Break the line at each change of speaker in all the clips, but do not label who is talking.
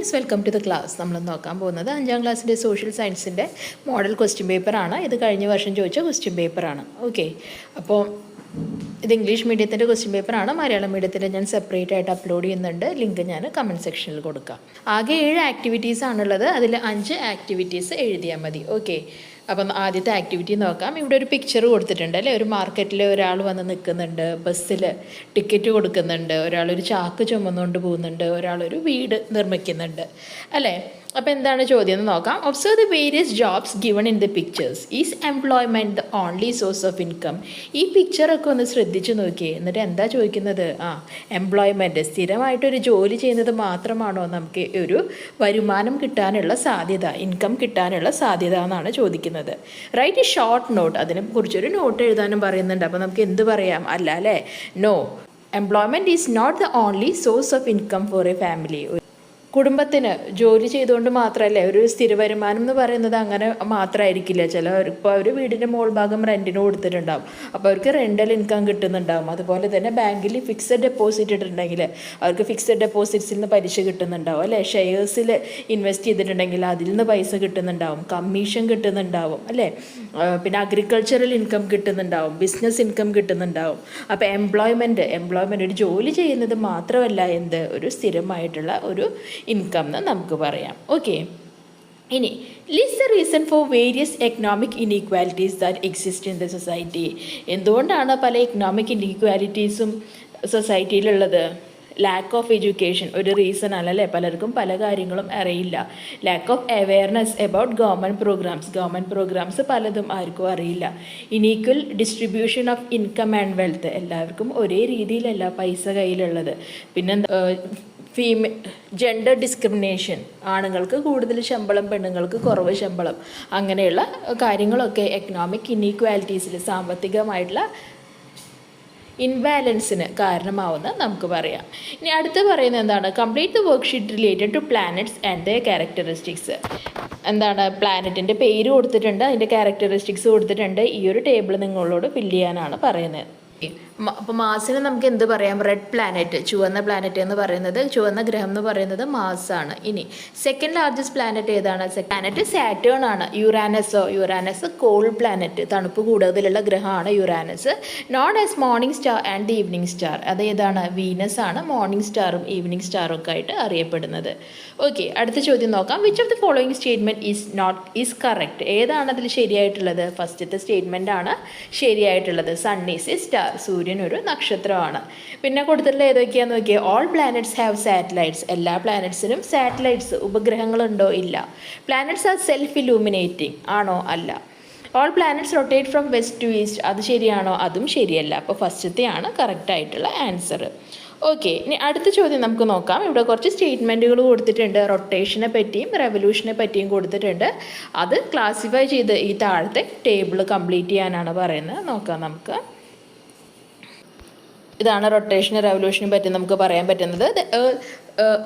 Students, welcome to the class. നമ്മൾ നോക്കാൻ പോകുന്നത് 5ാം ക്ലാസ്സിൻ്റെ സോഷ്യൽ സയൻസിൻ്റെ മോഡൽ ക്വസ്റ്റ്യൻ പേപ്പറാണ്. ഇത് കഴിഞ്ഞ വർഷം ചോദിച്ച ക്വസ്റ്റ്യൻ പേപ്പറാണ്. ഓക്കെ, അപ്പോൾ ഇത് ഇംഗ്ലീഷ് മീഡിയത്തിൻ്റെ ക്വസ്റ്റ്യൻ പേപ്പറാണ്. മലയാളം മീഡിയത്തിൻ്റെ ഞാൻ സെപ്പറേറ്റ് ആയിട്ട് അപ്ലോഡ് ചെയ്യുന്നുണ്ട്. ലിങ്ക് ഞാൻ കമൻറ്റ് സെക്ഷനിൽ കൊടുക്കാം. ആകെ 7 ആക്ടിവിറ്റീസ് ആണുള്ളത്. അതിൽ 5 ആക്ടിവിറ്റീസ് എഴുതിയാൽ മതി. ഓക്കെ, അപ്പം ആദ്യത്തെ ആക്ടിവിറ്റി നോക്കാം. ഇവിടെ ഒരു പിക്ചർ കൊടുത്തിട്ടുണ്ട് അല്ലേ. ഒരു മാർക്കറ്റിൽ ഒരാൾ വന്ന് നിൽക്കുന്നുണ്ട്, ബസ്സിൽ ടിക്കറ്റ് കൊടുക്കുന്നുണ്ട്, ഒരാളൊരു ചാക്ക് ചുമന്നുകൊണ്ട് പോകുന്നുണ്ട്, ഒരാളൊരു വീട് നിർമ്മിക്കുന്നുണ്ട് അല്ലേ. അപ്പോൾ എന്താണ് ചോദ്യം എന്ന് നോക്കാം. Observe the various jobs given in the pictures. Is employment the only source of income? ഈ പിക്ചറൊക്കെ ഒന്ന് ശ്രദ്ധിച്ച് നോക്കിയേ. എന്നിട്ട് എന്താ ചോദിക്കുന്നത്? എംപ്ലോയ്മെൻറ്റ്, സ്ഥിരമായിട്ടൊരു ജോലി ചെയ്യുന്നത് മാത്രമാണോ നമുക്ക് ഒരു വരുമാനം കിട്ടാനുള്ള സാധ്യത, ഇൻകം കിട്ടാനുള്ള സാധ്യത എന്നാണ് ചോദിക്കുന്നത്. Write a short note. അതിനെക്കുറിച്ചൊരു നോട്ട് എഴുതാനും പറയുന്നുണ്ട്. അപ്പോൾ നമുക്ക് എന്ത് പറയാം? അല്ല അല്ലേ, no, employment is not the only source of income for a family. കുടുംബത്തിന് ജോലി ചെയ്തുകൊണ്ട് മാത്രമല്ലേ ഒരു സ്ഥിര വരുമാനം എന്ന് പറയുന്നത് അങ്ങനെ മാത്രമായിരിക്കില്ല. ഇപ്പോൾ അവർ വീടിൻ്റെ മോൾ ഭാഗം റെൻറ്റിന് കൊടുത്തിട്ടുണ്ടാവും, അപ്പോൾ അവർക്ക് റെൻ്റൽ ഇൻകം കിട്ടുന്നുണ്ടാവും. അതുപോലെ തന്നെ ബാങ്കിൽ ഫിക്സഡ് ഡെപ്പോസിറ്റ് ഇട്ടിട്ടുണ്ടെങ്കിൽ അവർക്ക് ഫിക്സഡ് ഡെപ്പോസിറ്റ്സിൽ നിന്ന് പലിശ കിട്ടുന്നുണ്ടാവും അല്ലേ. ഷെയർസിൽ ഇൻവെസ്റ്റ് ചെയ്തിട്ടുണ്ടെങ്കിൽ അതിൽ നിന്ന് പൈസ കിട്ടുന്നുണ്ടാവും, കമ്മീഷൻ കിട്ടുന്നുണ്ടാവും അല്ലേ. പിന്നെ അഗ്രികൾച്ചറൽ ഇൻകം കിട്ടുന്നുണ്ടാവും, ബിസിനസ് ഇൻകം കിട്ടുന്നുണ്ടാവും. അപ്പോൾ എംപ്ലോയ്മെൻറ്റ് ഒരു ജോലി ചെയ്യുന്നത് മാത്രമല്ല എന്ത്, ഒരു സ്ഥിരമായിട്ടുള്ള ഒരു ഇൻകം എന്ന് നമുക്ക് പറയാം. ഓക്കെ, ഇനി list the reason for various economic inequalities that exist in the society. എന്തുകൊണ്ടാണ് പല എക്കണോമിക് ഇനീക്വാലിറ്റീസും സൊസൈറ്റിയിലുള്ളത്? ലാക്ക് ഓഫ് എഡ്യൂക്കേഷൻ ഒരു റീസൺ ആണല്ലേ. പലർക്കും പല കാര്യങ്ങളും അറിയില്ല. Lack of awareness about government programs പലതും ആർക്കും അറിയില്ല. Unequal distribution of income and wealth, എല്ലാവർക്കും ഒരേ രീതിയിലല്ല പൈസ കയ്യിലുള്ളത്. പിന്നെ ജെൻഡർ ഡിസ്ക്രിമിനേഷൻ, ആണുങ്ങൾക്ക് കൂടുതൽ ശമ്പളം, പെണ്ണുങ്ങൾക്ക് കുറവ് ശമ്പളം, അങ്ങനെയുള്ള കാര്യങ്ങളൊക്കെ എക്കണോമിക് ഇനീക്വാലിറ്റീസിൽ, സാമ്പത്തികമായിട്ടുള്ള ഇൻബാലൻസിന് കാരണമാവുന്ന നമുക്ക് പറയാം. ഇനി അടുത്ത് പറയുന്നത് എന്താണ്? Complete the worksheet related to planets and the characteristics. എന്താണ്? പ്ലാനറ്റിൻ്റെ പേര് കൊടുത്തിട്ടുണ്ട്, അതിൻ്റെ ക്യാരക്ടറിസ്റ്റിക്സ് കൊടുത്തിട്ടുണ്ട്. ഈ ഒരു ടേബിൾ നിങ്ങളോട് ഫില്ല് ചെയ്യാനാണ് പറയുന്നത്. അപ്പോൾ മാസിന് നമുക്ക് എന്ത് പറയാം? റെഡ് പ്ലാനറ്റ്, ചുവന്ന പ്ലാനറ്റ് എന്ന് പറയുന്നത്, ചുവന്ന ഗ്രഹം എന്ന് പറയുന്നത് മാസാണ്. ഇനി സെക്കൻഡ് ലാർജസ്റ്റ് പ്ലാനറ്റ് ഏതാണ്? പ്ലാനറ്റ് സാറ്റേൺ ആണ്. യുറാനസ് കോൾഡ് പ്ലാനറ്റ്, തണുപ്പ് കൂടുതലുള്ള ഗ്രഹമാണ് Uranus. Known as morning star and the evening star, അത് ഏതാണ്? വീനസ് ആണ് മോർണിംഗ് സ്റ്റാറും ഈവനിങ് സ്റ്റാറും ഒക്കെ ആയിട്ട് അറിയപ്പെടുന്നത്. ഓക്കെ, അടുത്ത ചോദ്യം നോക്കാം. Which of the following statement is correct? ഏതാണ് അതിൽ ശരിയായിട്ടുള്ളത്? ഫസ്റ്റത്തെ സ്റ്റേറ്റ്മെൻ്റ് ആണ് ശരിയായിട്ടുള്ളത്. സൺ ഈസ് എ സ്റ്റാർ, സൂര്യൻ ഒരു നക്ഷത്രമാണ്. പിന്നെ കൊടുത്തിട്ടുള്ള ഏതൊക്കെയാന്ന് നോക്കിയാൽ ഓൾ പ്ലാനറ്റ്സ് ഹാവ് സാറ്റലൈറ്റ്സ്, എല്ലാ പ്ലാനറ്റ്സിനും സാറ്റലൈറ്റ്സ്, ഉപഗ്രഹങ്ങളുണ്ടോ? ഇല്ല. പ്ലാനറ്റ്സ് ആർ സെൽഫ് ഇലൂമിനേറ്റിംഗ് ആണോ? അല്ല. All planets rotate from west to east, അത് ശരിയാണോ? അതും ശരിയല്ല. അപ്പോൾ ഫസ്റ്റത്തെയാണ് കറക്റ്റ് ആയിട്ടുള്ള ആൻസർ. ഓക്കെ, ഇനി അടുത്ത ചോദ്യം നമുക്ക് നോക്കാം. ഇവിടെ കുറച്ച് സ്റ്റേറ്റ്മെൻറ്റുകൾ കൊടുത്തിട്ടുണ്ട്. റൊട്ടേഷനെ പറ്റിയും റെവല്യൂഷനെ പറ്റിയും കൊടുത്തിട്ടുണ്ട്. അത് ക്ലാസിഫൈ ചെയ്ത് ഈ താഴത്തെ ടേബിൾ കംപ്ലീറ്റ് ചെയ്യാനാണ് പറയുന്നത്. നോക്കാം നമുക്ക്. ഇതാണ് റൊട്ടേഷനും റെവല്യൂഷനും പറ്റി നമുക്ക് പറയാൻ പറ്റുന്നത്.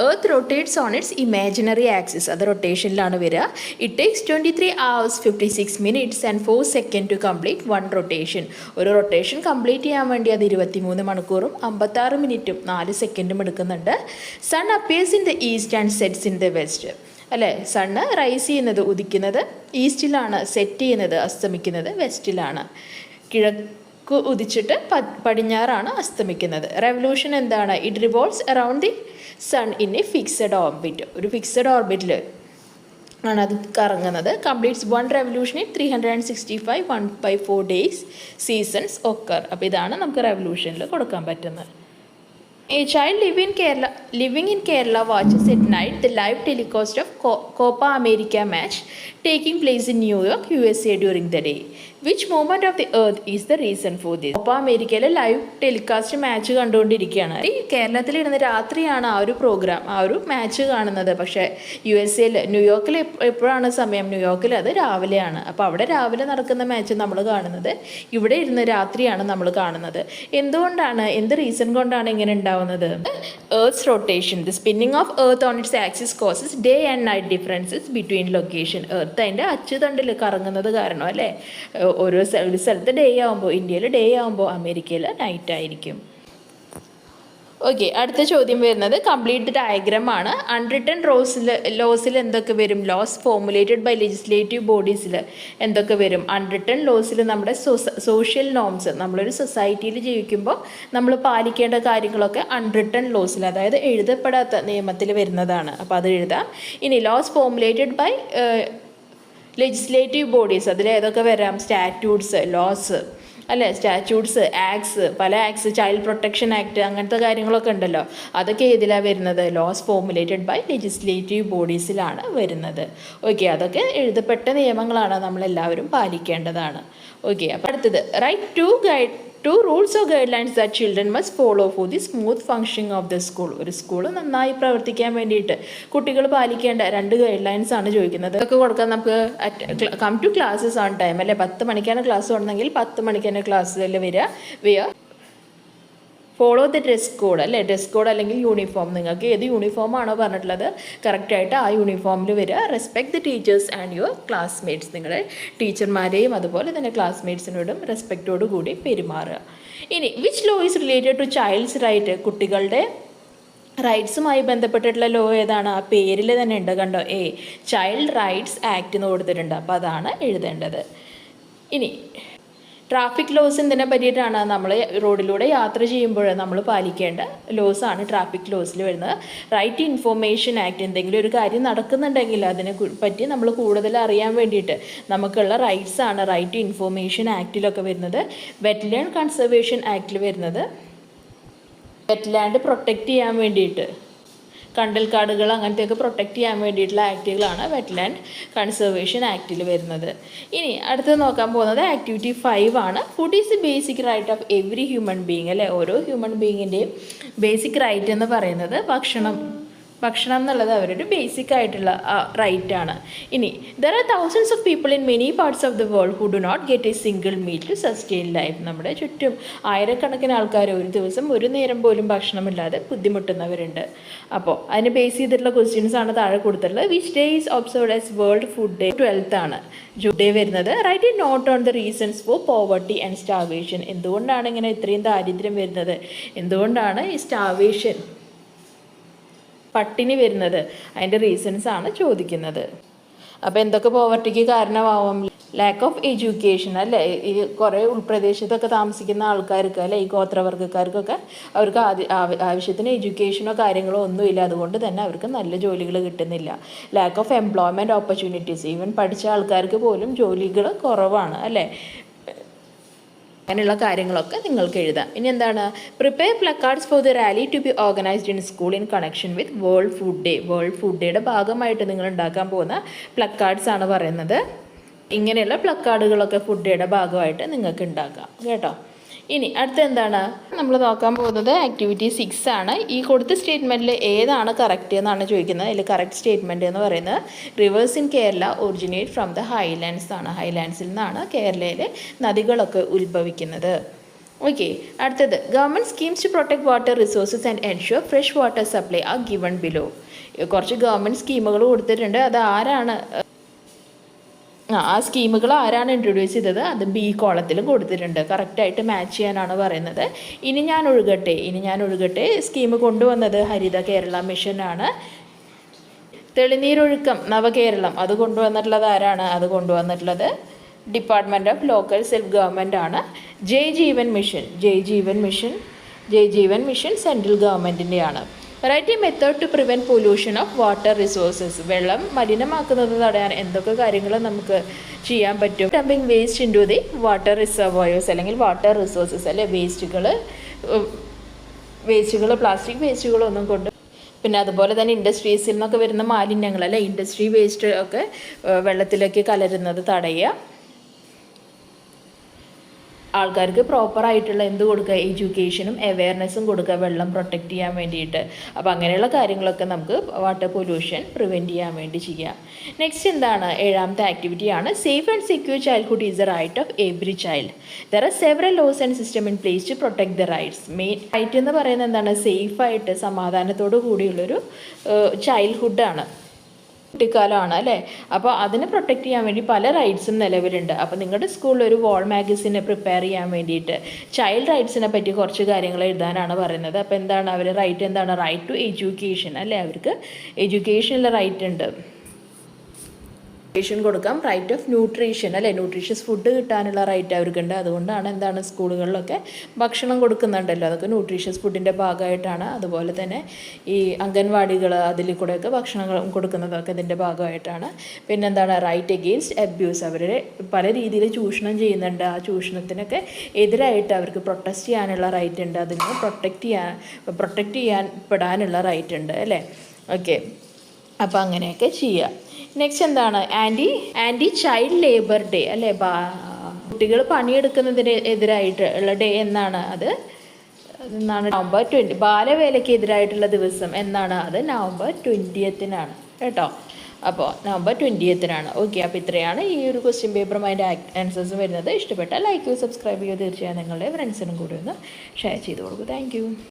Earth rotates on its imaginary axis, അത് റൊട്ടേഷനിലാണ് വരിക. It takes 23 hours 56 minutes and 4 seconds to complete 1 rotation. ഒരു റൊട്ടേഷൻ കംപ്ലീറ്റ് ചെയ്യാൻ വേണ്ടി അത് 23 മണിക്കൂറും 56 മിനിറ്റും 4 സെക്കൻഡും എടുക്കുന്നുണ്ട്. Sun appears in the east and sets in the west അല്ലേ. സണ്ണ് റൈസ് ചെയ്യുന്നത്, ഉദിക്കുന്നത് ഈസ്റ്റിലാണ്, സെറ്റ് ചെയ്യുന്നത്, അസ്തമിക്കുന്നത് വെസ്റ്റിലാണ്. ഉദിച്ചിട്ട് പടിഞ്ഞാറാണ് അസ്തമിക്കുന്നത്. റെവല്യൂഷൻ എന്താണ്? It revolves around the sun in a fixed orbit, ഒരു ഫിക്സഡ് ഓർബിറ്റിൽ ആണ് അത് കറങ്ങുന്നത്. Completes 1 revolution in 365 1/4 days seasons occur. അപ്പോൾ ഇതാണ് നമുക്ക് റെവല്യൂഷനിൽ കൊടുക്കാൻ പറ്റുന്നത്. A child living in Kerala watches at night the live telecast of Copa America match taking place in New York, USA during the day. Which moment of the earth is the reason for this? Copa അമേരിക്കയിലെ live telecast match കണ്ടുകൊണ്ടിരിക്കുകയാണ്. ഈ കേരളത്തിലിരുന്ന് രാത്രിയാണ് ആ ഒരു programme, ആ ഒരു match കാണുന്നത്. പക്ഷേ USA ന്യൂയോർക്കിൽ എപ്പോഴാണ് സമയം? ന്യൂയോർക്കിൽ അത് രാവിലെയാണ്. അപ്പോൾ അവിടെ രാവിലെ നടക്കുന്ന മാച്ച് നമ്മൾ കാണുന്നത്, ഇവിടെ ഇരുന്ന് രാത്രിയാണ് നമ്മൾ കാണുന്നത്. എന്തുകൊണ്ടാണ്, എന്ത് റീസൺ കൊണ്ടാണ് ഇങ്ങനെ ഉണ്ടാവുന്നത്? Earth rotation, the spinning of earth on its axis causes day and night differences between location. Earth അതിൻ്റെ അച്ചുതണ്ടിൽ കറങ്ങുന്നത് കാരണം അല്ലേ. ഒരു സ്ഥലത്ത് ഡേ ആകുമ്പോൾ, ഇന്ത്യയിൽ ഡേ ആകുമ്പോൾ അമേരിക്കയിൽ നൈറ്റ് ആയിരിക്കും. ഓക്കെ, അടുത്ത ചോദ്യം വരുന്നത് കംപ്ലീറ്റ് ഡയഗ്രാം ആണ്. അൺറിട്ടൺ ലോസിൽ എന്തൊക്കെ വരും? ലോസ് ഫോർമുലേറ്റഡ് ബൈ ലെജിസ്ലേറ്റീവ് ബോഡീസിൽ എന്തൊക്കെ വരും? അൺറിട്ടൺ ലോസിൽ നമ്മുടെ സോഷ്യൽ നോംസ്, നമ്മളൊരു സൊസൈറ്റിയിൽ ജീവിക്കുമ്പോൾ നമ്മൾ പാലിക്കേണ്ട കാര്യങ്ങളൊക്കെ അൺറിട്ടൺ ലോസിൽ, അതായത് എഴുതപ്പെടാത്ത നിയമത്തിൽ വരുന്നതാണ്. അപ്പോൾ അത് എഴുതാം. ഇനി laws formulated by legislative bodies, അതിൽ ഏതൊക്കെ വരാം? സ്റ്റാറ്റ്യൂട്ട്സ്, ലോസ് അല്ലേ, സ്റ്റാറ്റ്യൂട്ട്സ്, ആക്ട്സ്, പല ആക്ട്സ്, ചൈൽഡ് പ്രൊട്ടക്ഷൻ ആക്ട്, അങ്ങനത്തെ കാര്യങ്ങളൊക്കെ ഉണ്ടല്ലോ. അതൊക്കെ ഏതിലാണ് വരുന്നത്? ലോസ് ഫോർമുലേറ്റഡ് ബൈ ലെജിസ്ലേറ്റീവ് ബോഡീസിലാണ് വരുന്നത്. ഓക്കെ, അതൊക്കെ എഴുതപ്പെട്ട നിയമങ്ങളാണ്, നമ്മളെല്ലാവരും പാലിക്കേണ്ടതാണ്. ഓക്കെ, അപ്പോൾ അടുത്തത് right to rules of guidelines that children must follow for the smooth functioning of the school. ഒരു സ്കൂൾ നന്നായി പ്രവർത്തിക്കാൻ വേണ്ടിയിട്ട് കുട്ടികൾ പാലിക്കേണ്ട 2 ഗൈഡ് ലൈൻസ് ആണ് ചോദിക്കുന്നത്. ഇതൊക്കെ കൊടുക്കാൻ നമുക്ക് come to classes on time അല്ലേ. 10 മണിക്കാണ് ക്ലാസ് തുടങ്ങുന്നെങ്കിൽ 10 മണിക്ക് തന്നെ ക്ലാസ്സിൽ വരിക. ഫോളോ ദ ഡ്രസ് കോഡ് അല്ലേ, ഡ്രസ് കോഡ് അല്ലെങ്കിൽ യൂണിഫോം, നിങ്ങൾക്ക് ഏത് യൂണിഫോമാണോ പറഞ്ഞിട്ടുള്ളത് കറക്റ്റായിട്ട് ആ യൂണിഫോമിൽ വരിക. Respect the teachers and your classmates, നിങ്ങളുടെ ടീച്ചർമാരെയും അതുപോലെ തന്നെ ക്ലാസ്മേറ്റ്സിനോടും റെസ്പെക്റ്റോടു കൂടി പെരുമാറുക. ഇനി which law is related to child's right? കുട്ടികളുടെ റൈറ്റ്സുമായി ബന്ധപ്പെട്ടിട്ടുള്ള ലോ ഏതാണ്? ആ പേരിൽ തന്നെ ഉണ്ട്, കണ്ടോ, ചൈൽഡ് റൈറ്റ്സ് ആക്ട് എന്ന് കൊടുത്തിട്ടുണ്ട്. അപ്പോൾ അതാണ് എഴുതേണ്ടത്. ഇനി ട്രാഫിക് ലോസ് എന്തിനെ പറ്റിയിട്ടാണ്? നമ്മൾ റോഡിലൂടെ യാത്ര ചെയ്യുമ്പോൾ നമ്മൾ പാലിക്കേണ്ട ലോസാണ് ട്രാഫിക് ലോസിൽ വരുന്നത്. റൈറ്റ് ടു ഇൻഫോർമേഷൻ ആക്ട്, എന്തെങ്കിലും ഒരു കാര്യം നടക്കുന്നുണ്ടെങ്കിൽ അതിനെ പറ്റി നമ്മൾ കൂടുതൽ അറിയാൻ വേണ്ടിയിട്ട് നമുക്കുള്ള റൈറ്റ്സ് ആണ് റൈറ്റ് ടു ഇൻഫോർമേഷൻ ആക്ടിലൊക്കെ വരുന്നത്. വെറ്റ്ലാൻഡ് കൺസർവേഷൻ ആക്ടിൽ വരുന്നത് വെറ്റ്ലാൻഡ് പ്രൊട്ടക്റ്റ് ചെയ്യാൻ വേണ്ടിയിട്ട്, കണ്ടൽക്കാടുകൾ അങ്ങനത്തെയൊക്കെ പ്രൊട്ടക്റ്റ് ചെയ്യാൻ വേണ്ടിയിട്ടുള്ള ആക്റ്റുകളാണ് വെറ്റ്ലാൻഡ് കൺസർവേഷൻ ആക്റ്റിൽ വരുന്നത്. ഇനി അടുത്ത് നോക്കാൻ പോകുന്നത് ആക്ടിവിറ്റി 5 ആണ്. Food is the basic right of every human being അല്ലേ. ഓരോ ഹ്യൂമൻ ബീയിങ്ങിൻ്റെയും ബേസിക് റൈറ്റ് എന്ന് പറയുന്നത് ഭക്ഷണം എന്നുള്ളത് അവരുടെ ബേസിക് ആയിട്ടുള്ള റൈറ്റാണ്. ഇനി there are thousands of people in many parts of the world who do not get a single meal to sustain life. നമ്മുടെ ചുറ്റും ആയിരക്കണക്കിന് ആൾക്കാർ ഒരു ദിവസം ഒരു നേരം പോലും ഭക്ഷണമില്ലാതെ ബുദ്ധിമുട്ടുന്നവരുണ്ട്. അപ്പോൾ അതിന് ബേസ് ചെയ്തിട്ടുള്ള ക്വസ്റ്റ്യൻസ് ആണ് താഴെ കൊടുത്തിട്ടുള്ളത്. Which day is observed as world food day? 12th ആണ് ജൂൺ ഡേ വരുന്നത്. Write a note on the reasons for poverty and starvation. എന്തുകൊണ്ടാണ് ഇങ്ങനെ ഇത്രയും ദാരിദ്ര്യം വരുന്നത്? എന്തുകൊണ്ടാണ് ഈ സ്റ്റാർവേഷൻ, പട്ടിണി വരുന്നത്? അതിൻ്റെ റീസൺസ് ആണ് ചോദിക്കുന്നത്. അപ്പോൾ എന്തൊക്കെ പോവർട്ടിക്ക് കാരണമാവും? ലാക്ക് ഓഫ് എഡ്യൂക്കേഷൻ അല്ലേ. ഈ കുറേ ഉൾപ്രദേശത്തൊക്കെ താമസിക്കുന്ന ആൾക്കാർക്ക് അല്ലെ, ഈ ഗോത്രവർഗ്ഗക്കാർക്കൊക്കെ അവർക്ക് ആവശ്യത്തിന് എഡ്യൂക്കേഷനോ കാര്യങ്ങളോ ഒന്നുമില്ല. അതുകൊണ്ട് തന്നെ അവർക്ക് നല്ല ജോലികൾ കിട്ടുന്നില്ല. Lack of employment opportunities, even പഠിച്ച ആൾക്കാർക്ക് പോലും ജോലികൾ കുറവാണ് അല്ലേ. അങ്ങനെയുള്ള കാര്യങ്ങളൊക്കെ നിങ്ങൾക്ക് എഴുതാം. ഇനി എന്താണ്? Prepare placards for the rally to be organised in school in connection with world food day. World food ഡേയുടെ ഭാഗമായിട്ട് നിങ്ങൾ ഉണ്ടാക്കാൻ പോകുന്ന പ്ലക്കാർഡ്സ് ആണ് പറയുന്നത്. ഇങ്ങനെയുള്ള പ്ലക്കാർഡുകളൊക്കെ ഫുഡ് ഡേയുടെ ഭാഗമായിട്ട് നിങ്ങൾക്ക് ഉണ്ടാക്കാം കേട്ടോ. ഇനി അടുത്ത എന്താണ് നമ്മൾ നോക്കാൻ പോകുന്നത്? ആക്ടിവിറ്റി 6 ആണ്. ഈ കൊടുത്ത സ്റ്റേറ്റ്മെൻറ്റിൽ ഏതാണ് കറക്റ്റ് എന്നാണ് ചോദിക്കുന്നത്. അതിൽ കറക്റ്റ് സ്റ്റേറ്റ്മെൻറ്റ് എന്ന് പറയുന്നത് rivers in Kerala originate from the highlands ആണ്. ഹൈലാൻഡ്സിൽ നിന്നാണ് കേരളയിലെ നദികളൊക്കെ ഉത്ഭവിക്കുന്നത്. ഓക്കെ, അടുത്തത് government schemes to protect water resources and ensure fresh water supply are given below. കുറച്ച് ഗവൺമെൻറ് സ്കീമുകൾ കൊടുത്തിട്ടുണ്ട്. അത് ആരാണ്, ആ സ്കീമുകൾ ആരാണ് ഇൻട്രൊഡ്യൂസ് ചെയ്തത്? അത് ബി കോളത്തിലും കൊടുത്തിട്ടുണ്ട്. കറക്റ്റായിട്ട് മാച്ച് ചെയ്യാനാണ് പറയുന്നത്. ഇനി ഞാൻ ഒഴുകട്ടെ സ്കീം കൊണ്ടുവന്നത് ഹരിത കേരള മിഷനാണ്. തെളിനീരൊഴുക്കം നവകേരളം അത് കൊണ്ടുവന്നിട്ടുള്ളത് ആരാണ്? അത് കൊണ്ടുവന്നിട്ടുള്ളത് department of local self government ആണ്. ജയ് ജീവൻ മിഷൻ സെൻട്രൽ ഗവൺമെൻറ്റിൻ്റെയാണ്. Write a method to prevent pollution of water resources. വെള്ളം മലിനമാക്കുന്നത് തടയാൻ എന്തൊക്കെ കാര്യങ്ങൾ നമുക്ക് ചെയ്യാൻ പറ്റും? Dumping waste into the water reservoirs അല്ലെങ്കിൽ വാട്ടർ റിസോഴ്സസ് അല്ലെ. വേസ്റ്റുകൾ പ്ലാസ്റ്റിക് വേസ്റ്റുകളൊന്നും കൊണ്ട്, പിന്നെ അതുപോലെ തന്നെ ഇൻഡസ്ട്രീസിൽ നിന്നൊക്കെ വരുന്ന മാലിന്യങ്ങൾ അല്ലെ, ഇൻഡസ്ട്രി വേസ്റ്റ് ഒക്കെ വെള്ളത്തിലേക്ക് കലരുന്നത് തടയുക. ആൾക്കാർക്ക് പ്രോപ്പറായിട്ടുള്ള എന്ത് കൊടുക്കുക? എഡ്യൂക്കേഷനും അവെയർനെസ്സും കൊടുക്കുക, വെള്ളം പ്രൊട്ടക്റ്റ് ചെയ്യാൻ വേണ്ടിയിട്ട്. അപ്പോൾ അങ്ങനെയുള്ള കാര്യങ്ങളൊക്കെ നമുക്ക് വാട്ടർ പൊല്യൂഷൻ പ്രിവെൻറ്റ് ചെയ്യാൻ വേണ്ടി ചെയ്യാം. നെക്സ്റ്റ് എന്താണ്? 7ാമത്തെ ആക്ടിവിറ്റിയാണ് safe and secure childhood is a right of every child. There are several laws and system in place to protect the rights. Main right എന്ന് പറയുന്നത് എന്താണ്? സേഫായിട്ട് സമാധാനത്തോടു കൂടിയുള്ളൊരു ചൈൽഡ്ഹുഡാണ്. കുട്ടിക്കാലമാണ് അല്ലേ. അപ്പോൾ അതിനെ പ്രൊട്ടക്റ്റ് ചെയ്യാൻ വേണ്ടി പല റൈറ്റ്സും നിലവിലുണ്ട്. അപ്പോൾ നിങ്ങളുടെ സ്കൂളിൽ ഒരു വാൾ മാഗസിനെ പ്രിപ്പയർ ചെയ്യാൻ വേണ്ടിയിട്ട് ചൈൽഡ് റൈറ്റ്സിനെ പറ്റി കുറച്ച് കാര്യങ്ങൾ എഴുതാനാണ് പറയുന്നത്. അപ്പോൾ എന്താണ് അവർ റൈറ്റ്, എന്താണ് റൈറ്റ് ടു എഡ്യൂക്കേഷൻ അല്ലേ, അവർക്ക് എഡ്യൂക്കേഷനിലെ റൈറ്റ് ഉണ്ട്. എഡ്യൂക്കേഷൻ കൊടുക്കാം, റൈറ്റ് ഓഫ് ന്യൂട്രീഷൻ അല്ലേ, ന്യൂട്രീഷ്യസ് ഫുഡ് കിട്ടാനുള്ള റൈറ്റ് അവർക്കുണ്ട്. അതുകൊണ്ടാണ് എന്താണ് സ്കൂളുകളിലൊക്കെ ഭക്ഷണം കൊടുക്കുന്നുണ്ടല്ലോ, അതൊക്കെ ന്യൂട്രീഷ്യസ് ഫുഡിൻ്റെ ഭാഗമായിട്ടാണ്. അതുപോലെ തന്നെ ഈ അംഗൻവാടികൾ അതിൽ കൂടെയൊക്കെ ഭക്ഷണം കൊടുക്കുന്നതൊക്കെ ഇതിൻ്റെ ഭാഗമായിട്ടാണ്. പിന്നെന്താണ് റൈറ്റ് എഗെയിൻസ്റ്റ് അബ്യൂസ്, അവരെ പല രീതിയിൽ ചൂഷണം ചെയ്യുന്നുണ്ട്. ആ ചൂഷണത്തിനൊക്കെ എതിരായിട്ട് അവർക്ക് പ്രൊട്ടസ്റ്റ് ചെയ്യാനുള്ള റൈറ്റ് ഉണ്ട്. അതിനെ പ്രൊട്ടക്റ്റ് ചെയ്യാൻ പെടാനുള്ള റൈറ്റ് ഉണ്ട് അല്ലേ. ഓക്കെ, അപ്പോൾ അങ്ങനെയൊക്കെ ചെയ്യുക. നെക്സ്റ്റ് എന്താണ് ആൻറ്റി ചൈൽഡ് ലേബർ ഡേ അല്ലേ, കുട്ടികൾ പണിയെടുക്കുന്നതിന് എതിരായിട്ട് ഉള്ള ഡേ എന്നാണ് അത്, എന്നാണ് നവംബർ 20. ബാലവേലയ്ക്ക് എതിരായിട്ടുള്ള ദിവസം എന്നാണ് അത്, നവംബർ 20th കേട്ടോ. അപ്പോൾ നവംബർ 20th. ഓക്കെ, അപ്പോൾ ഇത്രയാണ് ഈ ഒരു ക്വസ്റ്റ്യൻ പേപ്പറും അതിൻ്റെ ആൻസേഴ്സും വരുന്നത്. ഇഷ്ടപ്പെട്ടാൽ ലൈക്ക് ചെയ്യൂ, സബ്സ്ക്രൈബ് ചെയ്യുക, തീർച്ചയായും നിങ്ങളുടെ ഫ്രണ്ട്സിനും കൂടി ഒന്ന് ഷെയർ ചെയ്ത് കൊടുക്കൂ. താങ്ക്